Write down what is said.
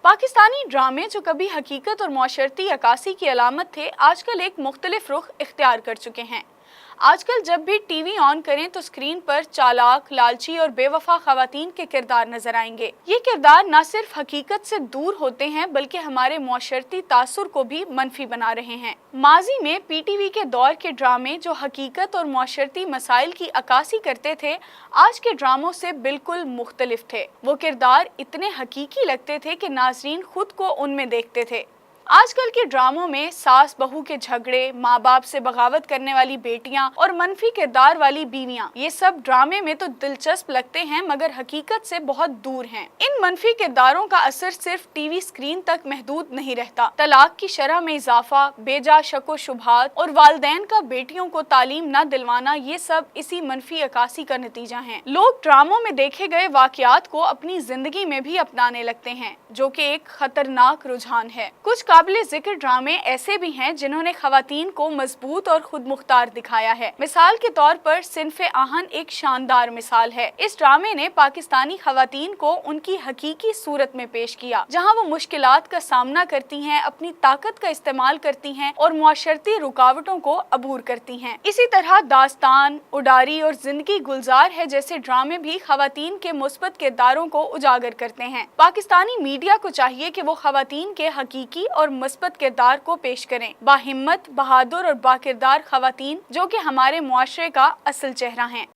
पाकिस्तानी ड्रामे जो कभी हकीकत और माशरती अक्कासी की अलामत थे, आजकल एक मुख्तलिफ रुख इख्तियार कर चुके हैं। आजकल जब भी टीवी ऑन करें तो स्क्रीन पर चालाक, लालची और बेवफा खवातीन के किरदार नजर आएंगे। ये किरदार न सिर्फ हकीकत से दूर होते हैं बल्कि हमारे माशरती तासुर को भी मनफी बना रहे हैं। माजी में पीटीवी के दौर के ड्रामे जो हकीकत और माशरती मसाइल की अक्कासी करते थे, आज के ड्रामों से बिल्कुल मुख्तलिफ थे। वो किरदार इतने हकीकी लगते थे कि नाज़रीन खुद को उनमें देखते थे। आजकल के ड्रामों में सास बहू के झगड़े, माँ बाप से बगावत करने वाली बेटियां और मनफी किरदार वाली बीवियां, ये सब ड्रामे में तो दिलचस्प लगते हैं मगर हकीकत से बहुत दूर हैं। इन मनफी किरदारों का असर सिर्फ टीवी स्क्रीन तक महदूद नहीं रहता। तलाक की शरह में इजाफा, बेजा शक व शुबहात और वालिदैन का बेटियों को तालीम न दिलवाना, ये सब इसी मनफी अक्कासी का नतीजा है। लोग ड्रामों में देखे गए वाकयात को अपनी जिंदगी में भी अपनाने लगते हैं, जो कि एक खतरनाक रुझान है। कुछ काबिल जिक्र ड्रामे ऐसे भी हैं जिन्होंने खवातीन को मजबूत और खुद मुख्तार दिखाया है। मिसाल के तौर पर सिनफे आहन एक शानदार मिसाल है। इस ड्रामे ने पाकिस्तानी खवातीन को उनकी हकीकी सूरत में पेश किया, जहां वो मुश्किलात का सामना करती हैं, अपनी ताकत का इस्तेमाल करती हैं और मुआशरती रुकावटों को अबूर करती हैं। इसी तरह दास्तान, उडारी और जिंदगी गुलजार है जैसे ड्रामे भी खवातीन के मुस्बत किरदारों को उजागर करते हैं। पाकिस्तानी मीडिया को चाहिए कि वो खवातीन के हकीकी और मुस्बत किरदार को पेश करें। बाहिम्मत, बहादुर और बाकिरदार खवातीन जो कि हमारे मुआशरे का असल चेहरा हैं।